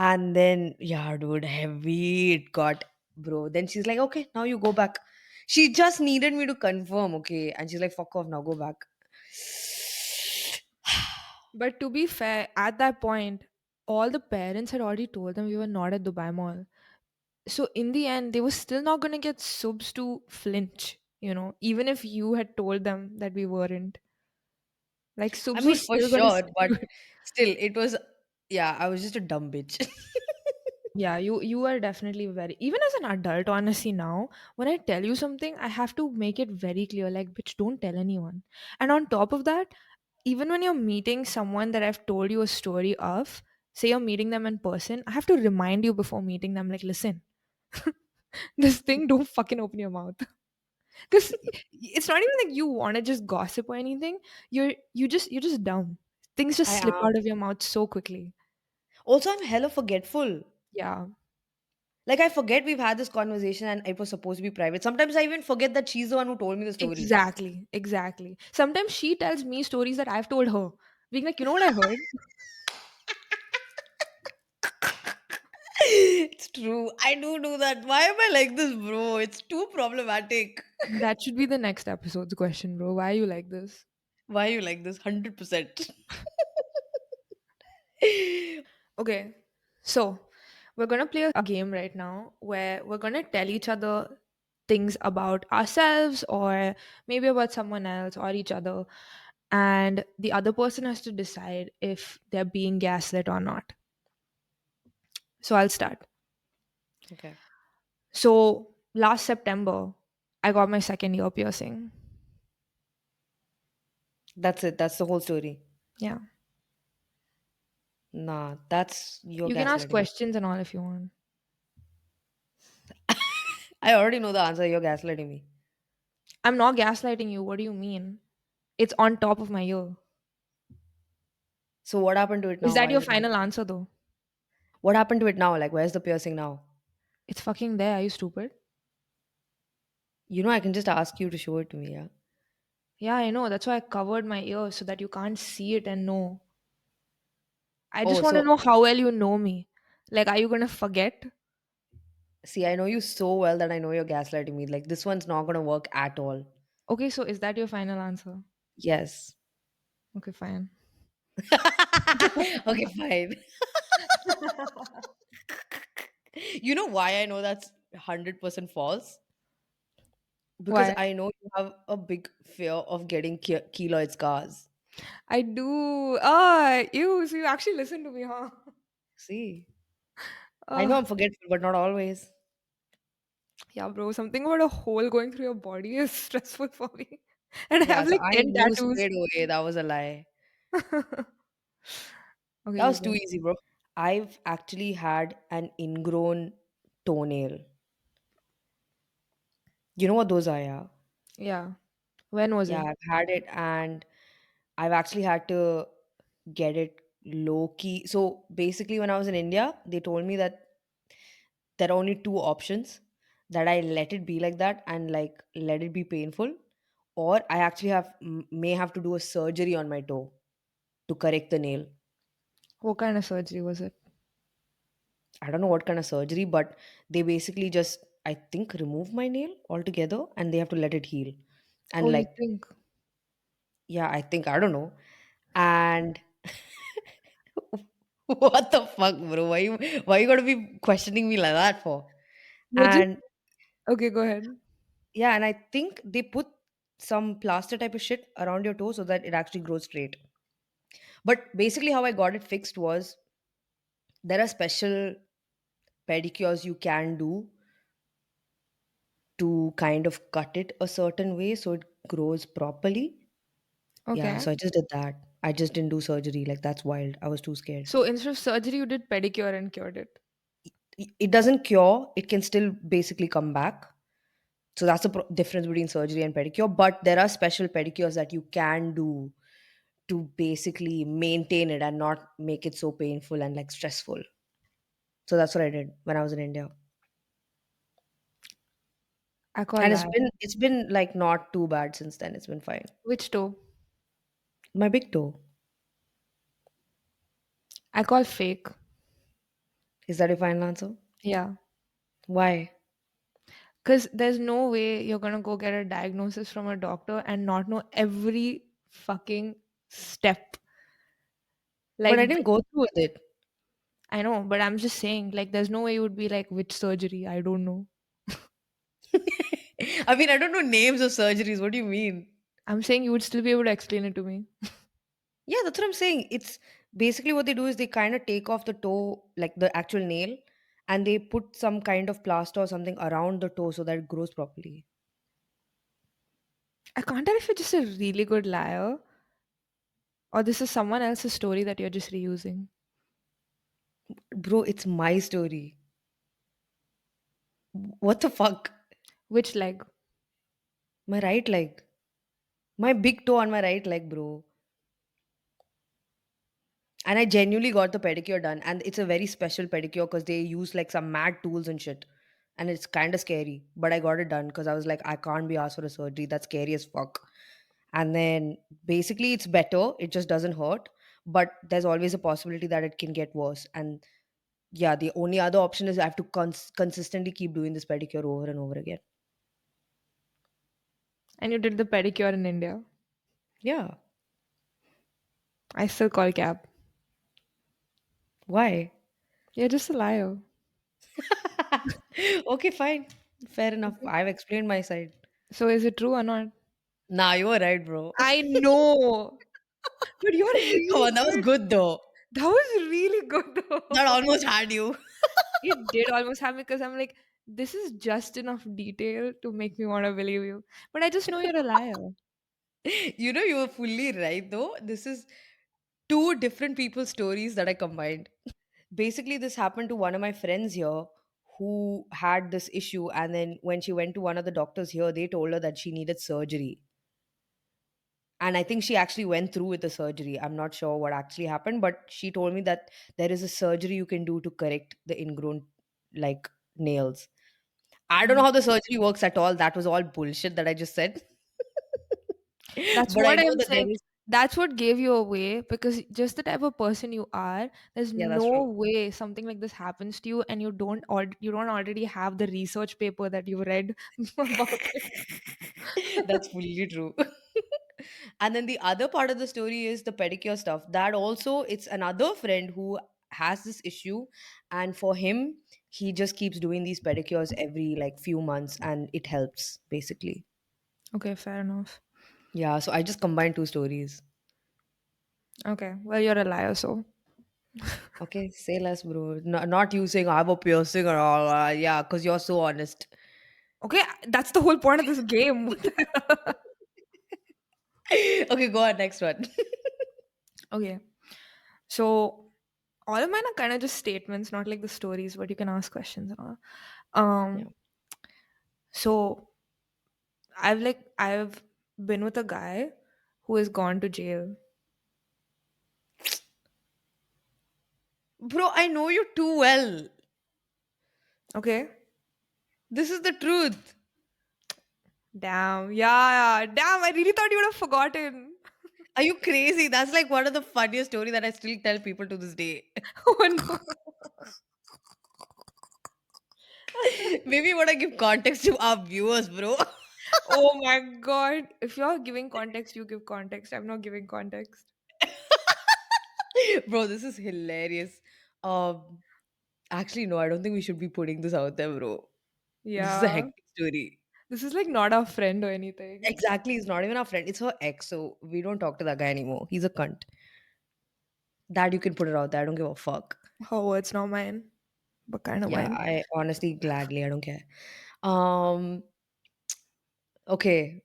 And then, yeah, dude, heavy it got, bro. Then she's like, okay, now you go back. She just needed me to confirm, okay. And she's like, fuck off, now go back. But to be fair, at that point, all the parents had already told them we were not at Dubai Mall. So in the end, they were still not going to get subs to flinch, even if you had told them that we weren't. Like, I subs were mean, for still going to sure, stick but to it. still, it was, yeah, I was just a dumb bitch. Yeah, you are definitely very, even as an adult, honestly, now, when I tell you something, I have to make it very clear, like, bitch, don't tell anyone. And on top of that, even when you're meeting someone that I've told you a story of, say you're meeting them in person, I have to remind you before meeting them, like, listen, this thing, don't fucking open your mouth. Because it's not even like you want to just gossip or anything. You're just dumb. Things just I slip am. out of your mouth so quickly. Also, I'm hella forgetful. Yeah, Like, I forget we've had this conversation and it was supposed to be private. Sometimes I even forget that she's the one who told me the story. exactly. Sometimes she tells me stories that I've told her. Being like, you know what I heard? It's true. I do that. Why am I like this, bro? It's too problematic. That should be the next episode's question, bro. Why are you like this? Why are you like this? 100%. Okay, so we're gonna play a game right now where we're gonna tell each other things about ourselves or maybe about someone else or each other, and the other person has to decide if they're being gaslit or not. So I'll start. Okay. So last September, I got my second ear piercing. That's it. That's the whole story. Yeah. Nah, that's your You can ask gaslighting. questions and all if you want. I already know the answer. You're gaslighting me. I'm not gaslighting you. What do you mean? It's on top of my ear. So what happened to it Is now? that Why your is it final happening? answer though? What happened to it now? Like, where's the piercing now? It's fucking there. Are you stupid? You know, I can just ask you to show it to me, yeah? Yeah, I know. That's why I covered my ears so that you can't see it and know. I just Oh, want to so know how well you know me. Like, are you going to forget? see, I know you so well that I know you're gaslighting me. Like, this one's not gonna work at all. Okay, so is that your final answer? Yes. Okay, fine. Okay, fine. You know why I know that's 100% false? Because Why? I know you have a big fear of getting keloid scars. I do. Ah, you. So you actually listen to me, huh? See, I know Uh, I'm forgetful, but not always. yeah, bro. Something about a hole going through your body is stressful for me. And I Yeah, have so like I 10 knew tattoos. straight away that was a lie. Okay, That you was too go. easy, bro. I've actually had an ingrown toenail. You know what those are, yeah? Yeah. When was Yeah, it? I've had it and I've actually had to get it low key. So basically, when I was in India, they told me that there are only two options, that I let it be like that and like let it be painful, or I actually may have to do a surgery on my toe to correct the nail. What kind of surgery was it? I don't know what kind of surgery, but they basically just, I think, remove my nail altogether and they have to let it heal. Oh, And you like, think? yeah, I think, I don't know. And what the fuck, bro? Why you gotta be questioning me like that for? You're just And okay, go ahead. yeah, and I think they put some plaster type of shit around your toe so that it actually grows straight. But basically, how I got it fixed was there are special pedicures you can do to kind of cut it a certain way so it grows properly. Yeah, Okay. so I just did that. I just didn't do surgery. Like, that's wild. I was too scared. So instead of surgery, you did pedicure and cured it. It doesn't cure, it can still basically come back. So that's the difference between surgery and pedicure. But there are special pedicures that you can do to basically maintain it and not make it so painful and like stressful. So that's what I did when I was in India. I call And lie. it's been like not too bad since then. It's been fine. Which toe? My big toe. I call fake. Is that your final answer? Yeah. Why? Because there's no way you're going to go get a diagnosis from a doctor and not know every fucking step. But Like, I didn't go through with it. I know, but I'm just saying, like, there's no way you would be like, which surgery? I don't know. I mean, I don't know names of surgeries. What do you mean? I'm saying you would still be able to explain it to me. Yeah, that's what I'm saying. It's basically what they do is they kind of take off the toe, like the actual nail, and they put some kind of plaster or something around the toe so that it grows properly. I can't tell if you're just a really good liar or this is someone else's story that you're just reusing. Bro, it's my story. What the fuck? Which leg? My right leg. My big toe on my right leg, bro. And I genuinely got the pedicure done. And it's a very special pedicure because they use like some mad tools and shit. And it's kind of scary. But I got it done because I was like, I can't be asked for a surgery. That's scary as fuck. And then basically it's better. It just doesn't hurt. But there's always a possibility that it can get worse. And yeah, the only other option is I have to consistently keep doing this pedicure over and over again. And you did the pedicure in India. Yeah. I still call cab. Why? You're just a liar. Okay, fine. Fair enough. Okay. I've explained my side. So is it true or not? Nah, you were right, bro. I know, but you're Come really on, that was good. good though. That was really good That though. almost had you. It did almost have me because I'm like, this is just enough detail to make me want to believe you. But I just know you're a liar. You were fully right though. This is two different people's stories that I combined. Basically, this happened to one of my friends here who had this issue. And then when she went to one of the doctors here, they told her that she needed surgery. And I think she actually went through with the surgery. I'm not sure what actually happened, but she told me that there is a surgery you can do to correct the ingrown like nails. I don't know Mm. how the surgery works at all. That was all bullshit that I just said. That's But I what know I'm that there saying. is. That's what gave you away because just the type of person you are, there's Yeah, that's no true. way something like this happens to you and you don't already have the research paper that you read about it. That's fully true. And then the other part of the story is the pedicure stuff. That also, it's another friend who has this issue. And for him, he just keeps doing these pedicures every like few months and it helps basically. Okay, fair enough. Yeah, so I just combined two stories. Okay, well, you're a liar, so. Okay, say less, bro. Not you saying I have a piercing or all. Yeah, because you're so honest. Okay, that's the whole point of this game. What the hell? Okay, go on, next one. Okay, so all of mine are kind of just statements, not like the stories, but you can ask questions and all. Yeah. So I've been with a guy who has gone to jail. Bro, I know you too well. Okay. This is the truth. Damn. Yeah, yeah. Damn, I really thought you would have forgotten. Are you crazy? That's like one of the funniest story that I still tell people to this day. Oh no. Maybe you want to give context to our viewers, bro. Oh my god. If you're giving context, you give context. I'm not giving context. Bro, this is hilarious. Um, Actually, no, I don't think we should be putting this out there, bro. This is a Yeah. hectic story. This is like not our friend or anything. Exactly, he's not even our friend. It's her ex, so we don't talk to that guy anymore. He's a cunt. That you can put it out there. I don't give a fuck. Oh, it's not mine, but kind of Yeah, mine. I honestly gladly I don't care. Um, okay.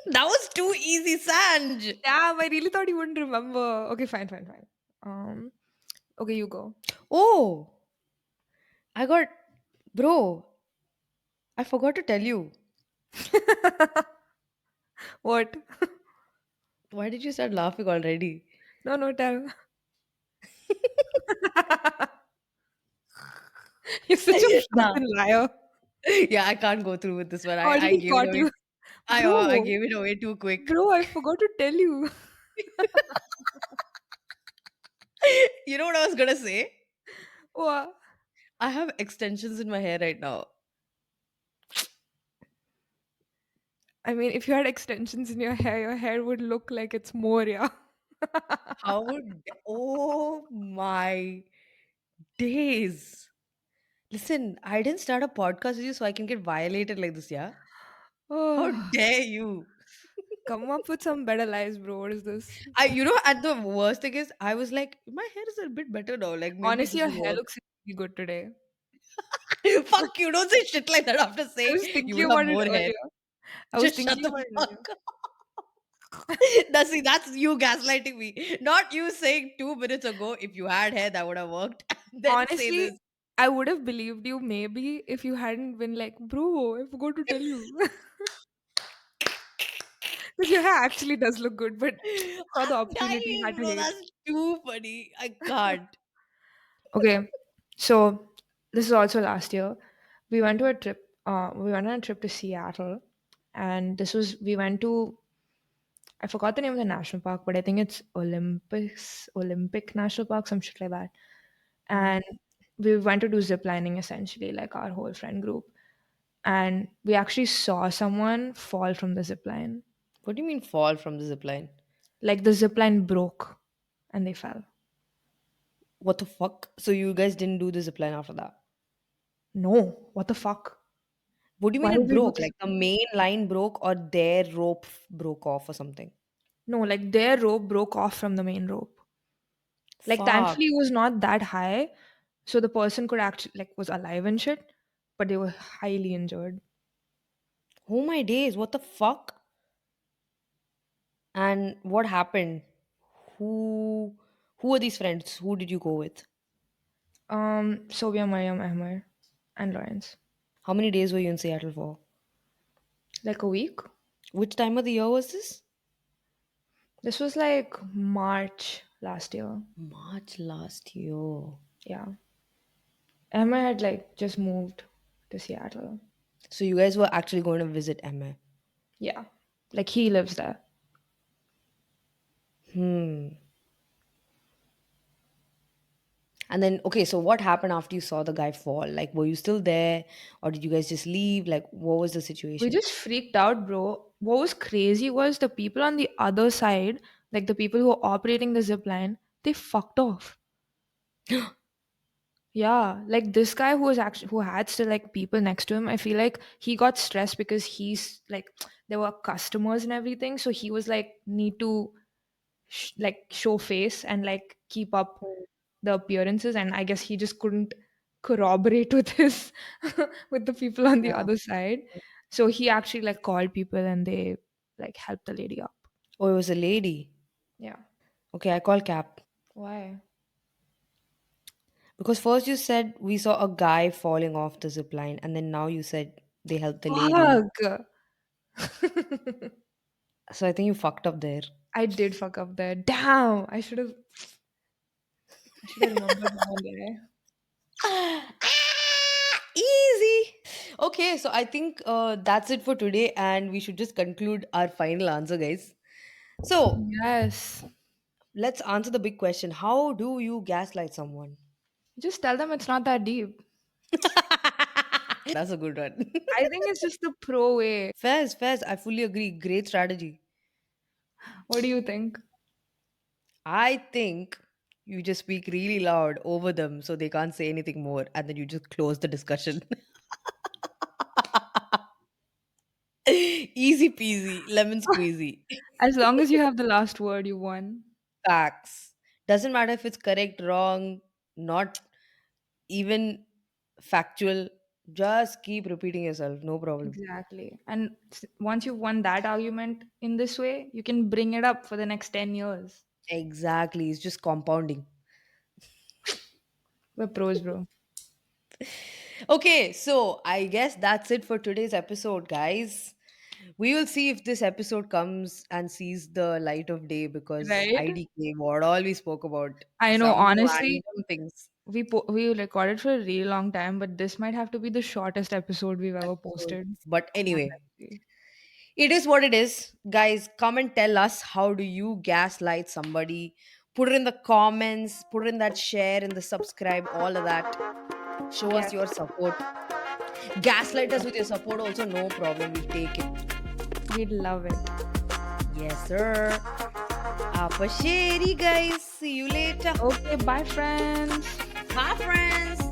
That was too easy, Sanj. Damn, I really thought you wouldn't remember. Okay, fine, fine, fine. Okay, you go. Oh, I got bro, I forgot to tell you. What? Why did you start laughing already? No, no, tell. You're such a Nah. flippin' liar. Yeah, I can't go through with this one. I Already gave it got away. you. I Bro, gave it away too quick. bro, I forgot to tell you. You know what I was gonna say? What? I have extensions in my hair right now. I mean, if you had extensions in your hair would look like it's more, yeah. How would oh my days. Listen, I didn't start a podcast with you so I can get violated like this, yeah? How Oh, dare you? come up with some better lies, bro. What is this? And the worst thing is, I was like, my hair is a bit better now. Like, maybe Honestly, this your will hair work. looks really good today. Fuck you, don't say shit like that after I saying was you thinking will have about it more hair. earlier. I was Just shut thinking the about it earlier. fuck up. That's you gaslighting me. Not you saying 2 minutes ago, if you had hair, that would have worked. Then say Honestly, this. I would have believed you maybe if you hadn't been like, bro, I forgot to tell you. Because your hair actually does look good, but saw the I'm opportunity, dying, had to bro. hate. That's too funny. I can't. Okay, so this is also last year. We went to a trip. We went on a trip to Seattle, and this was we went to. I forgot the name of the national park, but I think it's Olympic National Park, some shit like that. Mm. And we went to do zip lining essentially, like our whole friend group. And we actually saw someone fall from the zip line. What do you mean fall from the zip line? Like the zip line broke, and they fell. What the fuck? So you guys didn't do the zipline after that? No, what the fuck? What do you Why mean would it we do broke? this? Like the main line broke or their rope broke off or something? No, like their rope broke off from the main rope. Like Fuck. thankfully it was not that high, so the person could actually like was alive and shit, but they were highly injured. Oh my days, what the fuck? And what happened? Who who are these friends? Who did you go with? Sobia, Mariam, Ahmed, and Lawrence. How many days were you in Seattle for? Like a week. Which time of the year was this? This was like March last year. March last year. Yeah. Emma had like just moved to Seattle. So you guys were actually going to visit Emma. Yeah. Like he lives there. Hmm. And then, okay, so what happened after you saw the guy fall? Like, were you still there or did you guys just leave? Like, what was the We situation? just freaked out, bro. What was crazy was the people on the other side, like the people who were operating the zip line, they fucked off. Yeah, like this guy who was actually who had still like people next to him. I feel like he got stressed because he's like there were customers and everything, so he was like need to like show face and like keep up the appearances, and I guess he just couldn't corroborate with his with the people on the Yeah. other side. So he actually like called people and they like helped the lady up. Oh, it was a lady. Yeah. Okay, I call Cap. Why? Because first you said we saw a guy falling off the zip line, and then now you said they helped the lady. Fuck. So I think you fucked up there. I did fuck up there. Damn. I should have remembered that one day. Easy. Okay, so I think that's it for today, and we should just conclude our final answer, guys. So Yes. let's answer the big question: how do you gaslight someone? Just tell them it's not that deep. That's a good one. I think it's just the pro way. Fairs, fairs. I fully agree. Great strategy. What do you think? I think you just speak really loud over them so they can't say anything more, and then you just close the discussion. Easy peasy, lemon squeezy. As long as you have the last word, you won. Facts. Doesn't matter if it's correct, wrong, not even factual. Just keep repeating yourself. No problem. Exactly. And once you've won that argument in this way, you can bring it up for the next 10 years. Exactly. It's just compounding. We're pros, bro. Okay, so I guess that's it for today's episode, guys. We will see if this episode comes and sees the light of day because Right? IDK, what all we spoke about, I know, some honestly, random things. we recorded for a really long time, but this might have to be the shortest episode we've ever posted. But Not anyway, likely. it is what it is. Guys, come and tell us how do you gaslight somebody. Put it in the comments, put it in that share, in the subscribe, all of that. Show us Yes, your support. Gaslight us with your support also, no problem. We'll take it. we'd love it. Yes, sir. Apasheri, guys. See you later. Okay, bye, friends. Bye, friends.